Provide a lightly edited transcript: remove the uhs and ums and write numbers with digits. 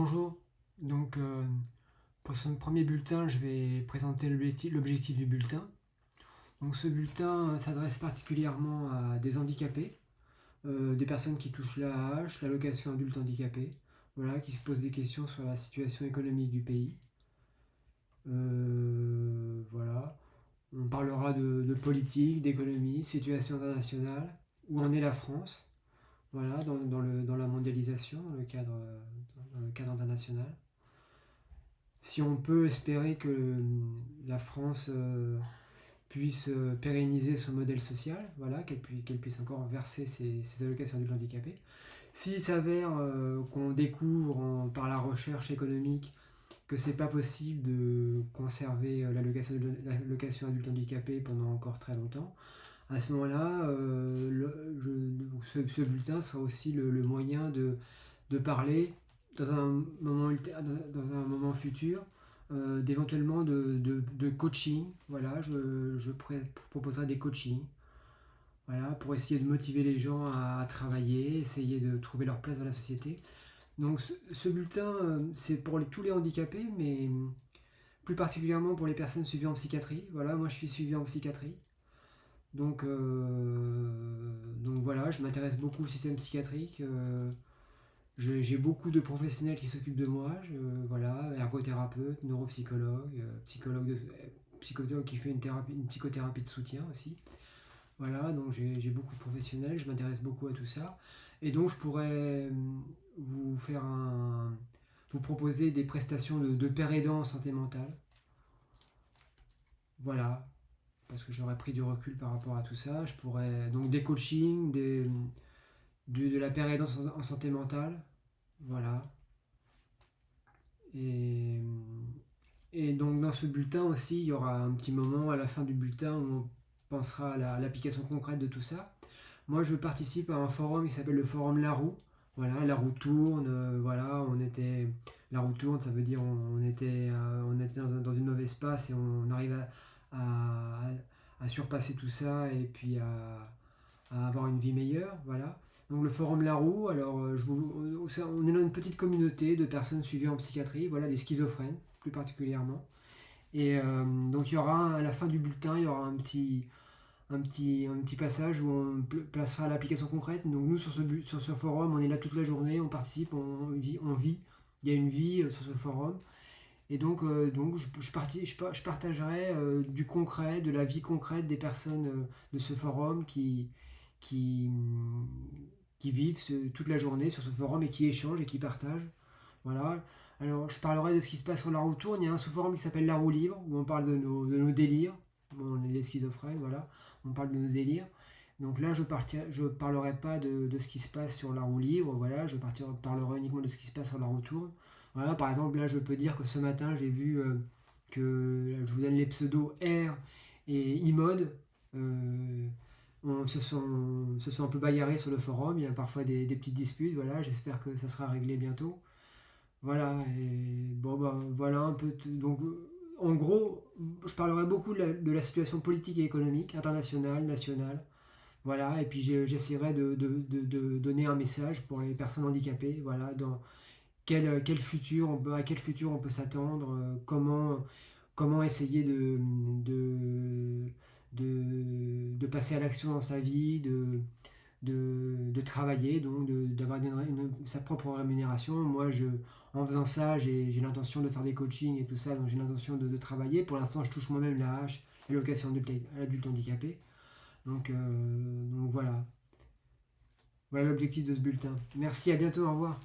Bonjour, donc pour ce premier bulletin, je vais présenter l'objectif du bulletin. Donc ce bulletin s'adresse particulièrement à des handicapés, des personnes qui touchent l'AAH, l'allocation adulte handicapé, voilà, qui se posent des questions sur la situation économique du pays. Voilà, on parlera de politique, d'économie, situation internationale, où en est la France, voilà, dans la mondialisation, dans le cadre international. Si on peut espérer que la France puisse pérenniser son modèle social, voilà, qu'elle puisse encore verser ses allocations adultes handicapés. S'il s'avère qu'on découvre par la recherche économique que c'est pas possible de conserver l'allocation adulte handicapé pendant encore très longtemps, à ce moment-là, ce bulletin sera aussi le moyen de parler dans dans un moment futur, d'éventuellement de coaching. Voilà, je proposerai des coachings, voilà, pour essayer de motiver les gens à travailler, essayer de trouver leur place dans la société. Donc ce bulletin, c'est pour tous les handicapés, mais plus particulièrement pour les personnes suivies en psychiatrie. Voilà, moi je suis suivi en psychiatrie. Donc voilà, je m'intéresse beaucoup au système psychiatrique. J'ai beaucoup de professionnels qui s'occupent de moi, voilà, ergothérapeute, neuropsychologue, psychologue qui fait une psychothérapie de soutien aussi. Voilà, donc j'ai beaucoup de professionnels, je m'intéresse beaucoup à tout ça. Et donc je pourrais vous faire vous proposer des prestations de père aidant en santé mentale. Voilà, parce que j'aurais pris du recul par rapport à tout ça. Je pourrais donc des coachings, de la père aidance en santé mentale. Voilà. Et, et donc dans ce bulletin aussi, il y aura un petit moment à la fin du bulletin où on pensera à l'application concrète de tout ça. Moi, je participe à un forum qui s'appelle le forum La Roue. Voilà, la roue tourne, voilà, la roue tourne, ça veut dire on était dans une mauvaise passe et on arrive à, à surpasser tout ça et puis à avoir une vie meilleure, voilà. Donc le forum La Roue, alors on est dans une petite communauté de personnes suivies en psychiatrie, voilà, des schizophrènes plus particulièrement. Et donc il y aura à la fin du bulletin, il y aura un petit passage où on placera l'application concrète. Donc nous sur ce forum, on est là toute la journée, on participe, on vit. Il y a une vie sur ce forum. Et donc je partagerai du concret, de la vie concrète des personnes de ce forum qui, qui vivent toute la journée sur ce forum et qui échangent et qui partagent. Voilà. Alors je parlerai de ce qui se passe sur la roue tourne. Il y a un sous-forum qui s'appelle La Roue Libre où on parle de nos délires. Bon, on est des schizophrènes, voilà. On parle de nos délires. Donc là, je parlerai pas de ce qui se passe sur la roue libre, voilà. Parlerai uniquement de ce qui se passe sur la roue tourne. Voilà, par exemple, là, je peux dire que ce matin, j'ai vu que je vous donne les pseudos R et Imode. Se sont un peu bagarrés sur le forum. Il y a parfois des petites disputes. Voilà, j'espère que ça sera réglé bientôt. Voilà, et bon, bah, voilà un peu. Donc, en gros, je parlerai beaucoup de la situation politique et économique, internationale, nationale. Voilà, et puis j'essaierai de donner un message pour les personnes handicapées. Voilà, dans quel futur à quel futur on peut s'attendre, comment essayer de passer à l'action dans sa vie, de travailler, donc d'avoir sa propre rémunération. Moi, en faisant ça, j'ai l'intention de faire des coachings et tout ça, donc j'ai l'intention de travailler. Pour l'instant, je touche moi-même la hache, l'allocation adulte handicapé. Donc voilà. Voilà l'objectif de ce bulletin. Merci, à bientôt, au revoir.